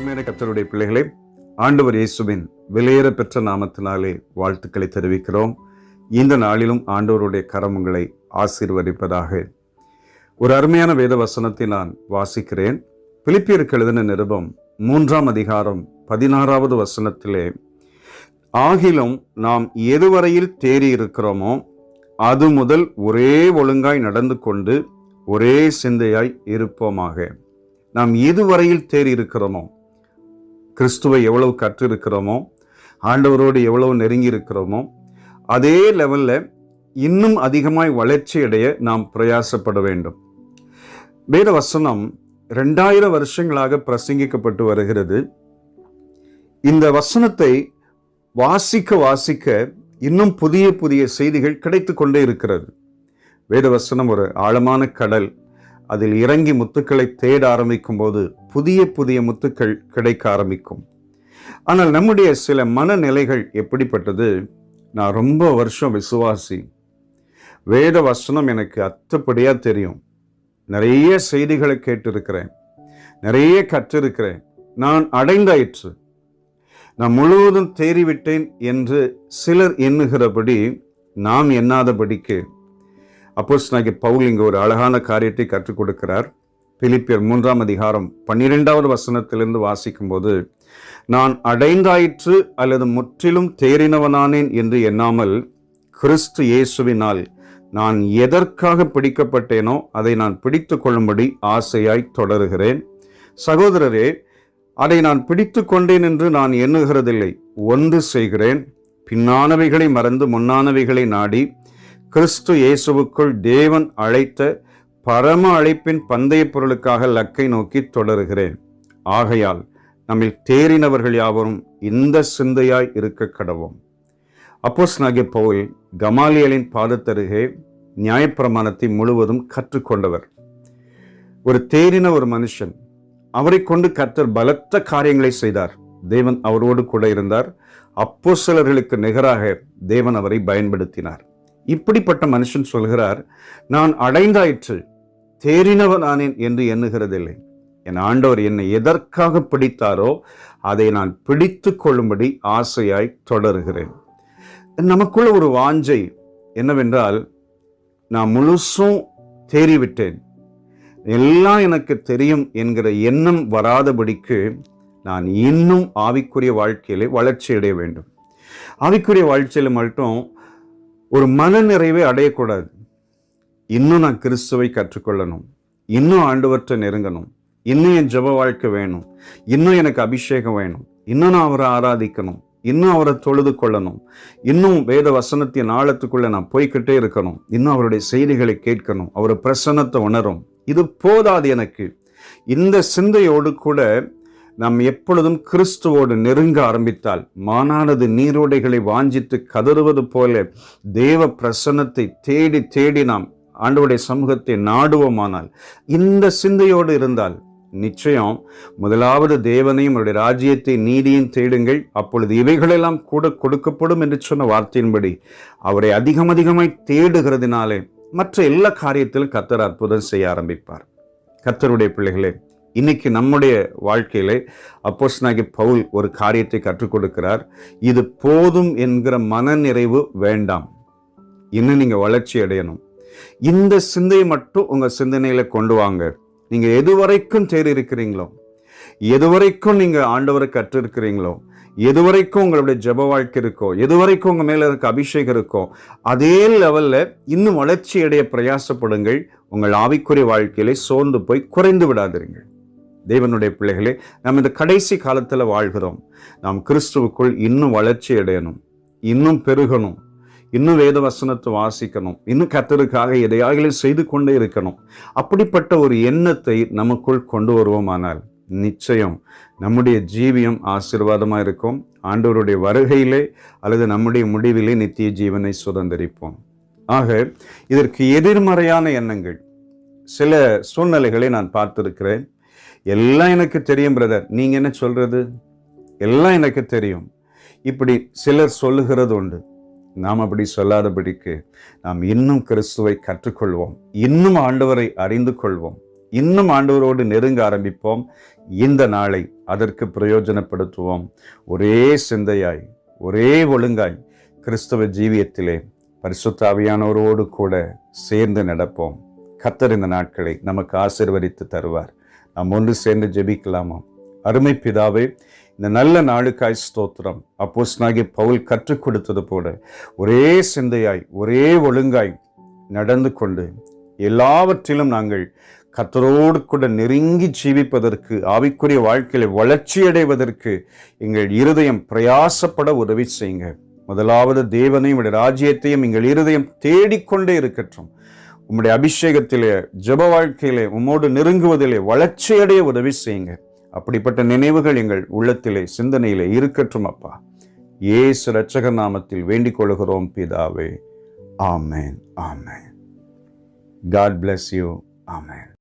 அருமையான கர்த்தருடைய பிள்ளைகளே, ஆண்டவர் இயேசுவின் விலையேற பெற்ற நாமத்தினாலே வாழ்த்துக்களை தெரிவிக்கிறோம். இந்த நாளிலும் ஆண்டவருடைய கரம் உங்களை ஆசீர்வதிப்பதாக. ஒரு அருமையான வேத வசனத்தை நான் வாசிக்கிறேன். பிலிப்பியருக்கு எழுதின நிருபம் 3ஆம் அதிகாரம் 16வது வசனத்திலே, ஆகிலும் நாம் எதுவரையில் தேறி இருக்கிறோமோ அது முதல் ஒரே ஒழுங்காய் நடந்து கொண்டு ஒரே சிந்தையாய் இருப்போமாக. நாம் எதுவரையில் தேறி இருக்கிறோமோ, கிறிஸ்துவை எவ்வளவு கற்றிருக்கிறோமோ, ஆண்டவரோடு எவ்வளவு நெருங்கி இருக்கிறோமோ, அதே லெவலில் இன்னும் அதிகமாய் வளர்ச்சி அடைய நாம் பிரயாசப்பட வேண்டும். வேத வசனம் 2000 வருஷங்களாக பிரசங்கிக்கப்பட்டு வருகிறது. இந்த வசனத்தை வாசிக்க வாசிக்க இன்னும் புதிய புதிய செய்திகள் கிடைத்து கொண்டே இருக்கிறது. வேத வசனம் ஒரு ஆழமான கடல். அதில் இறங்கி முத்துக்களை தேட ஆரம்பிக்கும் போது புதிய புதிய முத்துக்கள் கிடைக்க ஆரம்பிக்கும். ஆனால் நம்முடைய சில மனநிலைகள் எப்படிப்பட்டது? நான் ரொம்ப வருஷம் விசுவாசி, வேத வசனம் எனக்கு அத்துப்படியா தெரியும், நிறைய செய்திகளை கேட்டிருக்கிறேன், நிறைய கற்றிருக்கிறேன், நான் அடைந்தாயிற்று, நான் முழுவதும் தேறிவிட்டேன் என்று சிலர் எண்ணுகிறபடி நாம் எண்ணாதபடிக்கு அப்போஸ்தலனாகிய பவுல் இங்கு ஒரு அழகான காரியத்தை கற்றுக் கொடுக்கிறார். பிலிப்பியர் 3ஆம் அதிகாரம் 12வது வசனத்திலிருந்து வாசிக்கும் போது, நான் அடைந்தாயிற்று அல்லது முற்றிலும் தேறினவனானேன் என்று எண்ணாமல் கிறிஸ்து இயேசுவினால் நான் எதற்காக பிடிக்கப்பட்டேனோ அதை நான் பிடித்து கொள்ளும்படி ஆசையாய் தொடருகிறேன். சகோதரரே, அதை நான் பிடித்து கொண்டேன் என்று நான் எண்ணுகிறதில்லை. ஒன்று செய்கிறேன், பின்னானவைகளை மறந்து முன்னானவைகளை நாடி கிறிஸ்து இயேசுவுக்குள் தேவன் அழைத்த பரம அழைப்பின் பந்தய பொருளுக்காக லக்கை நோக்கி தொடருகிறேன். ஆகையால் நம்மில் தேறினவர்கள் யாவரும் இந்த சிந்தையாய் இருக்க கடவோம். அப்போஸ்தலனாகிய பவுல் கமாலியலின் பாதத்தருகே நியாயப்பிரமாணத்தை முழுவதும் கற்றுக்கொண்டவர். ஒரு தேறின ஒரு மனுஷன். அவரை கொண்டு கர்த்தர் பலத்த காரியங்களை செய்தார். தேவன் அவரோடு கூட இருந்தார். அப்போஸ்தலர்களுக்கு நிகராக தேவன் அவரை பயன்படுத்தினார். இப்படிப்பட்ட மனுஷன் சொல்கிறார், நான் அடைந்தாயிற்று, தேறினவனானேன் என்று எண்ணுகிறதில்லை. என் ஆண்டவர் என்னை எதற்காக பிடித்தாரோ அதை நான் பிடித்து கொள்ளும்படி ஆசையாய் தொடருகிறேன். நமக்குள்ள ஒரு வாஞ்சை என்னவென்றால், நான் முழுசும் தேறிவிட்டேன், எல்லாம் எனக்கு தெரியும் என்கிற எண்ணம் வராதபடிக்கு நான் இன்னும் ஆவிக்குரிய வாழ்க்கையிலே வளர்ச்சி அடைய வேண்டும். ஆவிக்குரிய வாழ்க்கையில மட்டும் ஒரு மனநிறைவை அடையக்கூடாது. இன்னும் நான் கிறிஸ்துவை கற்றுக்கொள்ளணும், இன்னும் ஆண்டவர்கிட்ட நெருங்கணும், இன்னும் என் ஜெப வாழ்க்கை வேணும், இன்னும் எனக்கு அபிஷேகம் வேணும், இன்னும் நான் அவரை ஆராதிக்கணும், இன்னும் அவரை தொழுது கொள்ளணும், இன்னும் வேத வசனத்தின் ஆழத்துக்குள்ள நான் போய்கிட்டே இருக்கணும், இன்னும் அவருடைய செய்திகளை கேட்கணும், அவருடைய பிரசன்னத்தை உணரும். இது போதாது எனக்கு. இந்த சிந்தையோடு கூட நாம் எப்பொழுதும் கிறிஸ்துவோடு நெருங்க ஆரம்பித்தால், மானானது நீரோடைகளை வாஞ்சித்து கதறுவது போல தேவ பிரசன்னத்தை தேடி தேடி நாம் ஆண்டவருடைய சமூகத்தை நாடுவோமானால், இந்த சிந்தையோடு இருந்தால் நிச்சயம் முதலாவது தேவனையும் அவருடைய ராஜ்யத்தை நீதியும் தேடுங்கள், அப்பொழுது இவைகளெல்லாம் கூட கொடுக்கப்படும் என்று சொன்ன வார்த்தையின்படி அவரை அதிகமாய் தேடுகிறதுனாலே மற்ற எல்லா காரியத்திலும் கர்த்தர் அற்புதம் செய்ய ஆரம்பிப்பார். கர்த்தருடைய பிள்ளைகளே, இன்னைக்கு நம்முடைய வாழ்க்கையிலே அப்போஸ்தலனாகிய பவுல் ஒரு காரியத்தை கற்றுக் கொடுக்கிறார். இது போதும் என்கிற மனநிறைவு வேண்டாம். இன்னும் நீங்க வளர்ச்சி அடையணும். இந்த சிந்தையை மட்டும் உங்க சிந்தனையில கொண்டு வாங்க. நீங்க எதுவரைக்கும் தேறி இருக்கிறீங்களோ, எதுவரைக்கும் நீங்க ஆண்டவரை கற்றிருக்கிறீங்களோ, எதுவரைக்கும் உங்களுடைய ஜெப வாழ்க்கை இருக்கோ, எதுவரைக்கும் உங்க மேல இருக்க அபிஷேகம் இருக்கோ, அதே லெவல்ல இன்னும் வளர்ச்சி அடைய பிரயாசப்படுங்கள். உங்கள் ஆவிக்குரிய வாழ்க்கையிலே சோர்ந்து போய் குறைந்து விடாதீர்கள். தேவனுடைய பிள்ளைகளே, நாம் இந்த கடைசி காலத்துல வாழ்கிறோம். நாம் கிறிஸ்துவுக்குள் இன்னும் வளர்ச்சி அடையணும், இன்னும் பெருகணும், இன்னும் வேத வசனத்தை வாசிக்கணும், இன்னும் கர்த்தருக்காக எதையாவது செய்து கொண்டே இருக்கணும். அப்படிப்பட்ட ஒரு எண்ணத்தை நமக்குள் கொண்டு வருவோமானால் நிச்சயம் நம்முடைய ஜீவியம் ஆசீர்வாதமாக இருக்கும். ஆண்டவருடைய வருகையிலே அல்லது நம்முடைய முடிவிலே நித்திய ஜீவனை சுதந்திரிப்போம். ஆக இதற்கு எதிர்மறையான எண்ணங்கள், சில சூழ்நிலைகளை நான் பார்த்திருக்கிறேன். எல்லாம் எனக்கு தெரியும் பிரதர், நீங்க என்ன சொல்றது, எல்லாம் எனக்கு தெரியும், இப்படி சிலர் சொல்லுகிறது உண்டு. நாம் அப்படி சொல்லாதபடிக்கு நாம் இன்னும் கிறிஸ்துவை கற்றுக்கொள்வோம், இன்னும் ஆண்டவரை அறிந்து கொள்வோம், இன்னும் ஆண்டவரோடு நெருங்க ஆரம்பிப்போம். இந்த நாளை அதற்கு பிரயோஜனப்படுத்துவோம். ஒரே சிந்தையாய், ஒரே ஒழுங்காய் கிறிஸ்தவ ஜீவியத்திலே பரிசுத்த ஆவியானவரோடு கூட சேர்ந்து நடப்போம். கர்த்தர் இந்த நாட்களை நமக்கு ஆசீர்வதித்து தருவார். நாம் ஒன்று சேர்ந்து ஜெபிக்கலாமா? அருமை பிதாவே, இந்த நல்ல நாளுக்காய் ஸ்தோத்திரம். அப்போஸ்தலனாகிய பவுல் கற்றுக் கொடுத்தது போல ஒரே சிந்தையாய், ஒரே ஒழுங்காய் நடந்து கொண்டு எல்லாவற்றிலும் நாங்கள் கர்த்தரோடு கூட நெருங்கி ஜீவிப்பதற்கு, ஆவிக்குரிய வாழ்க்கையில வளர்ச்சி அடைவதற்கு எங்கள் இருதயம் பிரயாசப்பட உதவி செய்யுங்க. முதலாவது தேவனையும் உடைய ராஜ்யத்தையும் எங்கள் இருதயம் தேடிக்கொண்டே இருக்கட்டும். உம்முடைய அபிஷேகத்திலே, ஜெப வாழ்க்கையிலே, உம்மோடு நெருங்குவதிலே வளர்ச்சி அடைய உதவி செய்யுங்க. அப்படிப்பட்ட நினைவுகள் எங்கள் உள்ளத்திலே, சிந்தனையிலே இருக்கட்டும் அப்பா. இயேசு இரட்சகர் நாமத்தில் வேண்டிக் கொள்கிறோம் பிதாவே. ஆமென், ஆமென். God bless you. Amen.